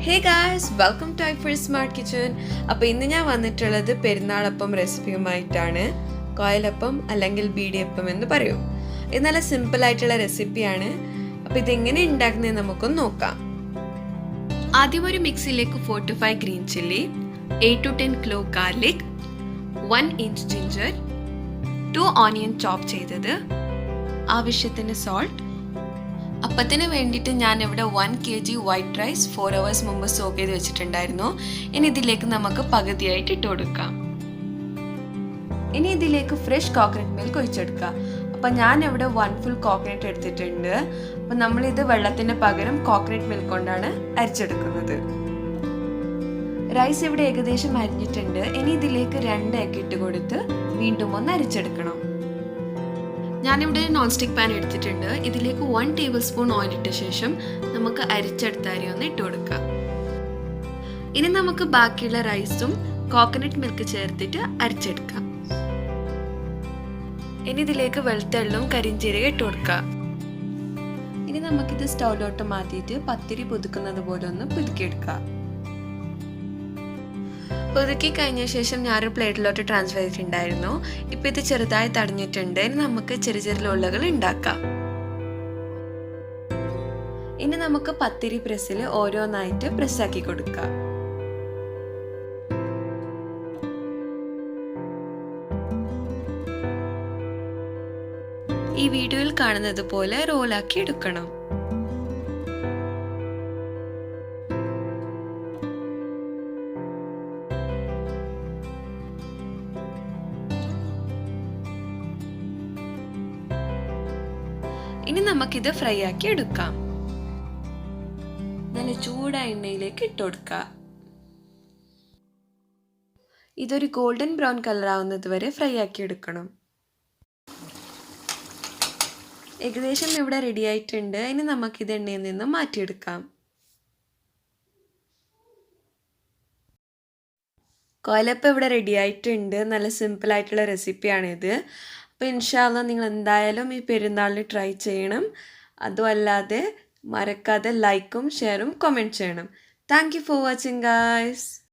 Hey guys, welcome to our first Smart Kitchen. അപ്പോൾ ഇന്ന് ഞാൻ വന്നിട്ടുള്ളത് പെരുന്നാളപ്പം റെസിപ്പിയുമായിട്ടാണ്. കോയലപ്പം അല്ലെങ്കിൽ ബീഡിയപ്പം എന്ന് പറയും. ഇത് നല്ല സിമ്പിൾ ആയിട്ടുള്ള റെസിപ്പിയാണ്. അപ്പോൾ ഇതെങ്ങനെ ഉണ്ടാക്കുന്നതെന്ന് നമുക്കൊന്ന് നോക്കാം. ആദ്യം ഒരു മിക്സിയിലേക്ക് 4 to 5 green chilli, 8 to 10 clove garlic, 1 inch ginger, 2 onion ചോപ്പ് ചെയ്തത്, ആവശ്യത്തിന് സോൾട്ട്. അപ്പത്തിന് വേണ്ടിയിട്ട് ഞാനിവിടെ 1 kg വൈറ്റ് റൈസ് 4 hours മുമ്പ് സോക്ക് ചെയ്ത് വെച്ചിട്ടുണ്ടായിരുന്നു. ഇനി ഇതിലേക്ക് നമുക്ക് പകുതിയായിട്ട് ഇട്ട് കൊടുക്കാം. ഇനി ഇതിലേക്ക് ഫ്രഷ് കോക്കനട്ട് മിൽക്ക് ഒഴിച്ചെടുക്കുക. അപ്പം ഞാനിവിടെ 1 full കോക്കനട്ട് എടുത്തിട്ടുണ്ട്. അപ്പം നമ്മളിത് വെള്ളത്തിന് പകരം കോക്കനട്ട് മിൽക്ക് കൊണ്ടാണ് അരിച്ചെടുക്കുന്നത്. റൈസ് ഇവിടെ ഏകദേശം അരിഞ്ഞിട്ടുണ്ട്. ഇനി ഇതിലേക്ക് 2 egg ഇട്ട് കൊടുത്ത് വീണ്ടും ഒന്ന് അരിച്ചെടുക്കണം. ഞാനിവിടെ നോൺ സ്റ്റിക്ക് പാൻ എടുത്തിട്ടുണ്ട്. ഇതിലേക്ക് 1 tablespoon ഓയിൽ ഇട്ട ശേഷം നമുക്ക് അരിച്ചെടുത്ത അരി ഒന്ന് ഇട്ട് കൊടുക്കാം. ഇനി നമുക്ക് ബാക്കിയുള്ള റൈസും കോക്കനട്ട് മിൽക്ക് ചേർത്തിട്ട് അരിച്ചെടുക്കാം. ഇനി ഇതിലേക്ക് വെളുത്തുള്ളിയും കരിഞ്ചീരകം ഇട്ട് കൊടുക്കാം. ഇനി നമുക്കിത് സ്റ്റൗവിലോട്ട് മാറ്റിയിട്ട് പത്തിരി പുതുക്കുന്നത് പോലെ ഒന്ന് പുതുക്കിയെടുക്കാം. പുതുക്കി കഴിഞ്ഞ ശേഷം ഞാനൊരു പ്ലേറ്റിലോട്ട് ട്രാൻസ്ഫർ ചെയ്തിട്ടുണ്ടായിരുന്നു. ഇപ്പം ഇത് ചെറുതായി തടഞ്ഞിട്ടുണ്ട്. ഇനി നമുക്ക് ചെറിയ ചെറിയ ഉള്ളകൾ ഉണ്ടാക്കാം. ഇനി നമുക്ക് പത്തിരി പ്രസ്സിൽ ഓരോന്നായിട്ട് പ്രസ്സാക്കി കൊടുക്കാം. ഈ വീഡിയോയിൽ കാണുന്നത് പോലെ റോളാക്കി എടുക്കണം. ഇനി നമുക്കിത് ഫ്രൈ ആക്കി എടുക്കാം. നല്ല ചൂടായ എണ്ണയിലേക്ക് ഇട്ട് കൊടുക്കാം. ഇതൊരു ഗോൾഡൻ ബ്രൗൺ കളർ ആവുന്നത് വരെ ഫ്രൈ ആക്കി എടുക്കണം. ഏകദേശം ഇവിടെ റെഡി ആയിട്ടുണ്ട്. ഇനി നമുക്കിത് എണ്ണയിൽ നിന്ന് മാറ്റിയെടുക്കാം. കോലപ്പം ഇവിടെ റെഡി ആയിട്ടുണ്ട്. നല്ല സിമ്പിൾ ആയിട്ടുള്ള റെസിപ്പിയാണിത്. അപ്പോൾ ഇൻഷാ അല്ലാഹ് നിങ്ങൾ എന്തായാലും ഈ പെരുന്നാളിന് ട്രൈ ചെയ്യണം. അതുമല്ലാതെ മറക്കാതെ ലൈക്കും ഷെയറും കമൻറ്റ് ചെയ്യണം. Thank you for watching guys.